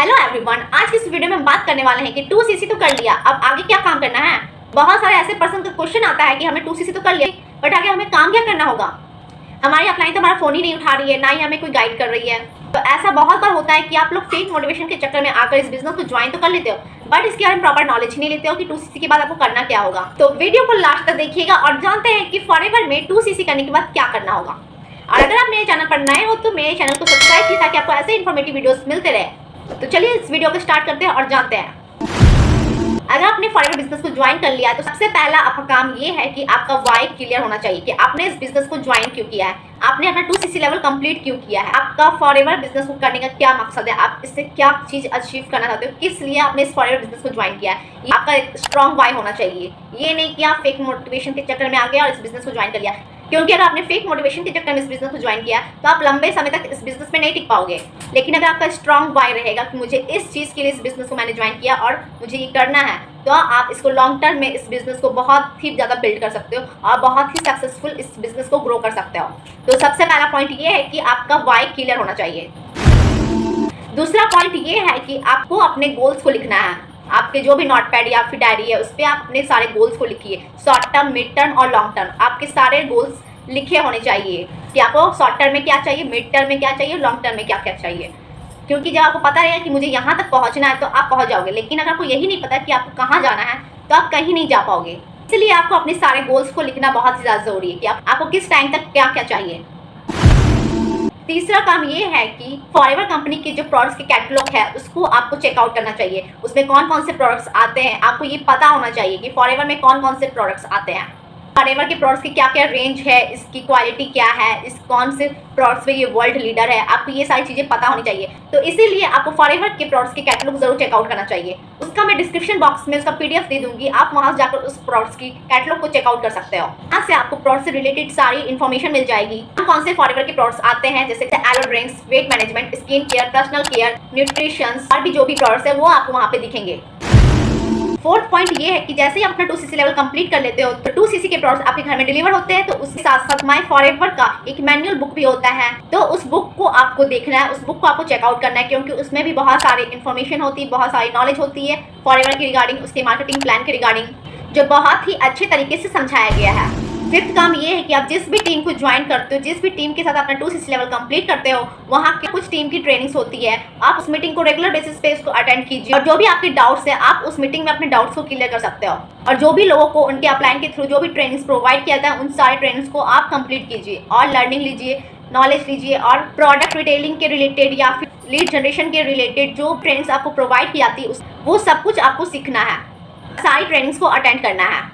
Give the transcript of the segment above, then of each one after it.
Hello everyone, आज की इस वीडियो में हम बात करने वाले हैं कि 2cc तो कर लिया, अब आगे क्या काम करना है। बहुत सारे ऐसे पर्सन का क्वेश्चन आता है कि हमें 2cc तो कर लिया, बट आगे हमें काम क्या करना होगा। हमारी अपलाइन तो हमारा फोन ही नहीं उठा रही है, ना ही हमें कोई गाइड कर रही है। तो ऐसा बहुत बार होता है कि आप लोग फेक मोटिवेशन के चक्कर में आकर इस बिजनेस को ज्वाइन तो कर लेते हो, बट इसके बारे में प्रॉपर नॉलेज नहीं लेते हो कि 2cc के बाद आपको करना क्या होगा। तो वीडियो को लास्ट तक देखिएगा और जानते हैं कि फॉरएवर में 2cc करने के बाद क्या करना होगा। और अगर आप मेरे चैनल पर नए हो तो मेरे चैनल को सब्सक्राइब कीजिए ताकि आपको ऐसे इन्फॉर्मेटिव वीडियोस मिलते रहे। तो चलिए इस वीडियो को स्टार्ट करते हैं और जानते हैं। अगर आपने फॉरएवर बिजनेस को ज्वाइन कर लिया है तो सबसे पहला आपका काम ये है कि आपका वाई क्लियर होना चाहिए कि आपने इस बिजनेस को ज्वाइन क्यों किया है, आपने अपना 2cc लेवल कंप्लीट क्यों किया है, आपका फॉरएवर बिजनेस को करने का क्या मकसद है, आप इससे क्या चीज अचीव करना चाहते हो, किस लिए आपने इस फॉरएवर बिजनेस को ज्वाइन किया है। ये आपका एक स्ट्रॉन्ग वाई होना चाहिए। ये नहीं कि आप फेक मोटिवेशन के चक्कर में आ गए और इस बिजनेस को ज्वाइन कर लिया, क्योंकि अगर आपने फेक मोटिवेशन के चक्कर में इस बिजनेस को ज्वाइन किया तो आप लंबे समय तक इस बिजनेस में नहीं टिक पाओगे। लेकिन अगर आपका स्ट्रॉन्ग वाई रहेगा कि मुझे इस चीज़ के लिए इस बिजनेस को मैंने ज्वाइन किया और मुझे ये करना है, तो आप इसको लॉन्ग टर्म में इस बिजनेस को बहुत ही ज़्यादा बिल्ड कर सकते हो और बहुत ही सक्सेसफुल इस बिजनेस को ग्रो कर सकते हो। तो सबसे पहला पॉइंट ये है कि आपका वाई क्लियर होना चाहिए। दूसरा पॉइंट ये है कि आपको अपने गोल्स को लिखना है। आपके जो भी नोटपैड या फिर डायरी है उस पर आप अपने सारे गोल्स को लिखिए, शॉर्ट टर्म, मिड टर्म और लॉन्ग टर्म। आपके सारे गोल्स लिखे होने चाहिए कि आपको शॉर्ट टर्म में क्या चाहिए, मिड टर्म में क्या चाहिए, लॉन्ग टर्म में क्या क्या चाहिए। क्योंकि जब आपको पता रहेगा कि मुझे यहाँ तक पहुँचना है तो आप पहुँच जाओगे, लेकिन अगर आपको यही नहीं पता कि आपको कहाँ जाना है तो आप कहीं नहीं जा पाओगे। इसलिए आपको अपने सारे गोल्स को लिखना बहुत ही ज़्यादा ज़रूरी है कि आपको किस टाइम तक क्या क्या चाहिए। तीसरा काम ये है कि फॉरएवर कंपनी के जो प्रोडक्ट्स के कैटलॉग है उसको आपको चेकआउट करना चाहिए। उसमें कौन कौन से प्रोडक्ट्स आते हैं आपको ये पता होना चाहिए कि फॉरएवर में कौन कौन से प्रोडक्ट्स आते हैं, फॉरएवर के प्रोडक्ट्स की क्या क्या रेंज है, इसकी क्वालिटी क्या है, इस कौन से प्रोडक्ट्स में ये वर्ल्ड लीडर है, आपको ये सारी चीज़ें पता होनी चाहिए। तो इसीलिए आपको फॉरएवर के प्रोडक्ट्स के कैटलॉग जरूर चेकआउट करना चाहिए। उसका मैं डिस्क्रिप्शन बॉक्स में उसका PDF दे दूंगी, आप वहाँ जाकर उस प्रोडक्ट्स की कैटलॉग को चेकआउट कर सकते हो। यहाँ से आपको प्रोडक्ट से रिलेटेड सारी इन्फॉर्मेशन मिल जाएगी। कौन से फॉरएवर के प्रोडक्ट्स आते हैं, जैसे aloe drinks, weight management, skin care, personal care, nutrition और भी जो भी प्रोडक्ट्स है वो आपको वहाँ पे दिखेंगे। फोर्थ पॉइंट ये है कि जैसे ही अपना 2cc लेवल कंप्लीट कर लेते हो तो 2cc के प्रोडक्ट्स आपके घर में डिलीवर होते हैं। तो उसके साथ साथ माय फॉरएवर का एक मैनुअल बुक भी होता है, तो उस बुक को आपको देखना है, उस बुक को आपको चेकआउट करना है, क्योंकि उसमें भी बहुत सारी इन्फॉर्मेशन होती है, बहुत सारी नॉलेज होती है फॉरएवर के रिगार्डिंग, उसके मार्केटिंग प्लान के रिगार्डिंग, जो बहुत ही अच्छे तरीके से समझाया गया है। फिफ्थ काम ये है कि आप जिस भी टीम को ज्वाइन करते हो, जिस भी टीम के साथ अपना 2cc लेवल कंप्लीट करते हो, वहाँ के कुछ टीम की ट्रेनिंग्स होती है, आप उस मीटिंग को रेगुलर बेसिस पे उसको अटेंड कीजिए और जो भी आपके डाउट्स हैं आप उस मीटिंग में अपने डाउट्स को क्लियर कर सकते हो। और जो भी लोगों को उनके अपलाइन के थ्रू जो भी ट्रेनिंग्स प्रोवाइड किया जाता है उन सारे ट्रेनिंग्स को आप कंप्लीट कीजिए और लर्निंग लीजिए, नॉलेज लीजिए। और प्रोडक्ट रिटेलिंग के रिलेटेड या फिर लीड जनरेशन के रिलेटेड जो ट्रेनिंग्स आपको प्रोवाइड की जाती है वो सब कुछ आपको सीखना है, सारी ट्रेनिंग्स को अटेंड करना है।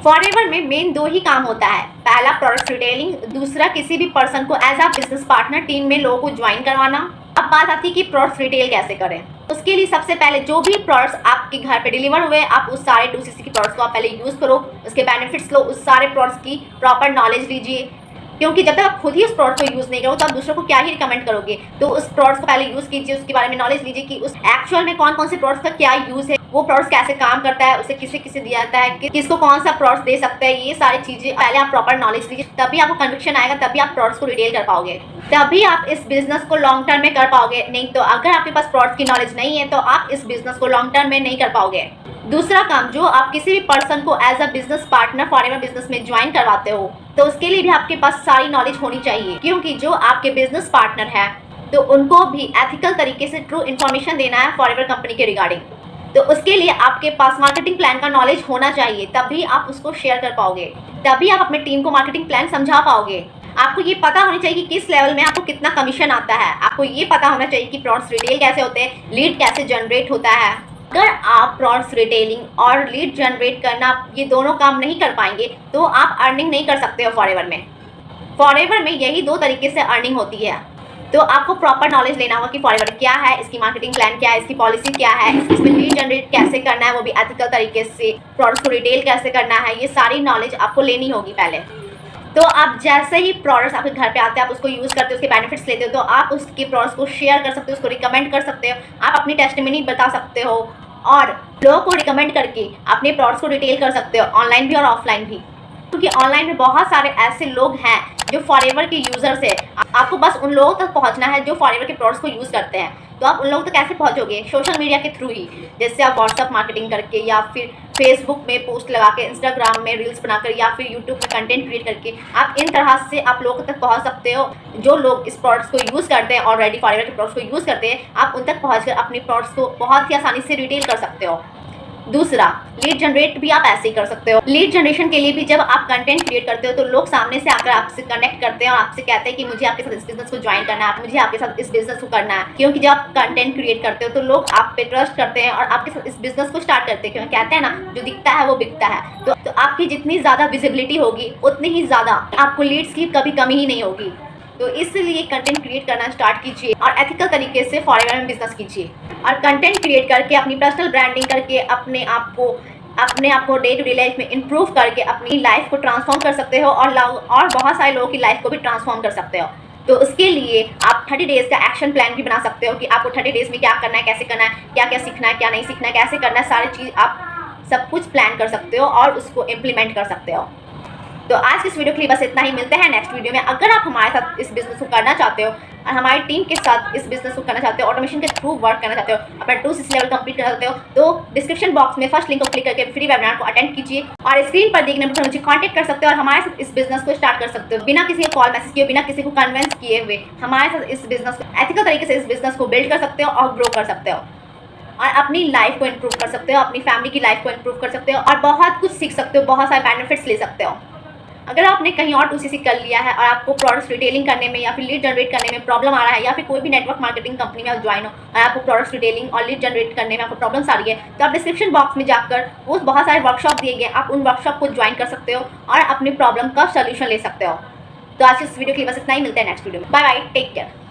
फॉरएवर में मेन दो ही काम होता है, पहला प्रोडक्ट रिटेलिंग, दूसरा किसी भी पर्सन को as a business partner team में लोगों को ज्वाइन करवाना। अब बात आती है कि प्रोडक्ट रिटेल कैसे करें। उसके लिए सबसे पहले जो भी प्रोडक्ट्स आपके घर पे डिलीवर हुए आप उस सारे 2cc के प्रोडक्ट्स को आप पहले यूज़ करो, उसके बेनिफिट्स लो, उस सारे प्रोडक्ट्स की प्रॉपर नॉलेज लीजिए, क्योंकि जब तक आप खुद ही उस प्रोडक्ट को यूज़ नहीं करो तो आप दूसरों को क्या ही रिकमेंड करोगे। तो उस प्रोडक्ट्स को पहले यूज़ कीजिए, उसके बारे में नॉलेज लीजिए कि उस एक्चुअल में कौन कौन से प्रोडक्ट्स का क्या यूज़ है, वो प्रोडक्ट्स कैसे काम करता है, उसे किसे किसे दिया जाता है, किसको कौन सा प्रोडक्ट्स दे सकते हैं, ये सारी चीज़ें पहले आप प्रॉपर नॉलेज लीजिए, तभी आपको कन्विक्शन आएगा, तभी आप प्रोडक्ट्स को रिटेल कर पाओगे, तभी आप इस बिजनेस को लॉन्ग टर्म में कर पाओगे। नहीं तो अगर आपके पास प्रोडक्ट की नॉलेज नहीं है तो आप इस बिजनेस को लॉन्ग टर्म में नहीं कर पाओगे। दूसरा काम, जो आप किसी भी पर्सन को as a business partner forever business में ज्वाइन करवाते हो तो उसके लिए भी आपके पास सारी नॉलेज होनी चाहिए, क्योंकि जो आपके बिजनेस पार्टनर है तो उनको भी एथिकल तरीके से ट्रू इन्फॉर्मेशन देना है फॉरएवर कंपनी के रिगार्डिंग। तो उसके लिए आपके पास मार्केटिंग प्लान का नॉलेज होना चाहिए, तभी आप उसको शेयर कर पाओगे, तभी आप अपने टीम को मार्केटिंग प्लान समझा पाओगे। आपको ये पता होना चाहिए कि किस लेवल में आपको कितना कमीशन आता है, आपको ये पता होना चाहिए कि प्रोडक्ट्स रिटेल कैसे होते हैं, लीड कैसे जनरेट होता है। अगर आप प्रोडक्ट्स रिटेलिंग और लीड जनरेट करना ये दोनों काम नहीं कर पाएंगे तो आप अर्निंग नहीं कर सकते हो फॉरएवर में। फॉरएवर में यही दो तरीके से अर्निंग होती है। तो आपको प्रॉपर नॉलेज लेना होगा कि फॉरएवर क्या है, इसकी मार्केटिंग प्लान क्या है, इसकी पॉलिसी क्या है, इसमें लीड जनरेट कैसे करना है वो भी एथिकल तरीके से, प्रोडक्ट्स को रिटेल कैसे करना है, ये सारी नॉलेज आपको लेनी होगी पहले। तो आप जैसे ही प्रोडक्ट्स आपके घर पे आते हैं आप उसको यूज़ करते हो, उसके बेनिफिट्स लेते हो, तो आप उसके प्रोडक्ट्स को शेयर कर सकते हो, उसको रिकमेंड कर सकते हो, आप अपनी टेस्टिमनी बता सकते हो और लोगों को रिकमेंड करके अपने प्रोडक्ट्स को रिटेल कर सकते हो, ऑनलाइन भी और ऑफलाइन भी। क्योंकि ऑनलाइन में बहुत सारे ऐसे लोग हैं जो फॉरएवर के यूज़र्स है, आपको बस उन लोगों तक पहुंचना है जो फॉरएवर के प्रोडक्ट्स को यूज़ करते हैं। तो आप उन लोगों तक कैसे पहुंचोगे? सोशल मीडिया के थ्रू ही, जैसे आप व्हाट्सअप मार्केटिंग करके या फिर फेसबुक में पोस्ट लगा के, इंस्टाग्राम में रील्स बनाकर या फिर यूट्यूब में कंटेंट क्रिएट करके आप इन तरह से आप लोगों तक पहुंच सकते हो। जो लोग इस प्रोडक्ट्स को यूज़ करते हैं, ऑलरेडी फॉरएवर के प्रोडक्ट्स को यूज़ करते हैं, आप उन तक पहुँच कर अपनी प्रोडक्ट्स को बहुत ही आसानी से रिटेल कर सकते हो। दूसरा, लीड जनरेट भी आप ऐसे ही कर सकते हो। लीड जनरेशन के लिए भी जब आप कंटेंट क्रिएट करते हो तो लोग सामने से आकर आपसे कनेक्ट करते हैं और आपसे कहते हैं कि मुझे आपके साथ इस बिजनेस को ज्वाइन करना है, मुझे आपके साथ इस बिजनेस को करना है। क्योंकि जब आप कंटेंट क्रिएट करते हो तो लोग आप पे ट्रस्ट करते हैं और आपके साथ इस बिजनेस को स्टार्ट करते हैं। क्योंकि कहते हैं ना, जो दिखता है वो बिकता है। तो आपकी जितनी ज़्यादा विजिबिलिटी होगी उतनी ही ज़्यादा आपको लीड्स की कभी कमी ही नहीं होगी। तो इसलिए कंटेंट क्रिएट करना स्टार्ट कीजिए और एथिकल तरीके से फॉरएवर में बिजनेस कीजिए। और कंटेंट क्रिएट करके अपनी पर्सनल ब्रांडिंग करके अपने आप को डे टू डे लाइफ में इंप्रूव करके अपनी लाइफ को ट्रांसफॉर्म कर सकते हो और बहुत सारे लोगों की लाइफ को भी ट्रांसफॉर्म कर सकते हो। तो उसके लिए आप 30 डेज़ का एक्शन प्लान भी बना सकते हो कि आपको 30 डेज़ में क्या करना है, कैसे करना है, क्या क्या सीखना है, क्या नहीं सीखना है, कैसे करना है, सारी चीज़ आप सब कुछ प्लान कर सकते हो और उसको इम्प्लीमेंट कर सकते हो। तो आज की इस वीडियो के लिए बस इतना ही। मिलते हैं नेक्स्ट वीडियो में। अगर आप हमारे साथ इस बिजनेस को करना चाहते हो और हमारी टीम के साथ इस बिजनेस को करना चाहते हो, ऑटोमेशन के थ्रू वर्क करना चाहते हो, अपना 2CC लेवल कंप्लीट करना चाहते हो, तो डिस्क्रिप्शन बॉक्स में फर्स्ट लिंक को क्लिक करके फ्री वेबिनार को अटेंड कीजिए और स्क्रीन पर देखने पर मुझे कॉन्टैक्ट कर सकते हो और हमारे साथ इस बिजनेस को स्टार्ट कर सकते हो। बिना किसी को कॉल मैसेज किए, बिना किसी को कन्विंस किए हुए हमारे साथ इस बिजनेस को एथिकल तरीके से इस बिजनेस को बिल्ड कर सकते हो और ग्रो कर सकते हो और अपनी लाइफ को इंप्रूव कर सकते हो, अपनी फैमिली की लाइफ को इंप्रूव कर सकते हो और बहुत कुछ सीख सकते हो, बहुत सारे बेनिफिट्स ले सकते हो। अगर आपने कहीं और 2CC कर लिया है और आपको प्रोडक्ट्स रिटेलिंग करने में या फिर लीड जनरेट करने में प्रॉब्लम आ रहा है या फिर कोई भी नेटवर्क मार्केटिंग कंपनी में आप ज्वाइन हो और आपको प्रोडक्ट्स रिटेलिंग और लीड जनरेट करने में आपको प्रॉब्लम्स आ रही है, तो आप डिस्क्रिप्शन बॉक्स में जाकर वो बहुत सारे वर्कशॉप दिए गए, आप उन वर्कशॉप को ज्वाइन कर सकते हो और अपनी प्रॉब्लम का सोल्यूशन ले सकते हो। तो आज इस वीडियो के लिए बस इतना ही। मिलते हैं नेक्स्ट वीडियो में। Bye bye, take care.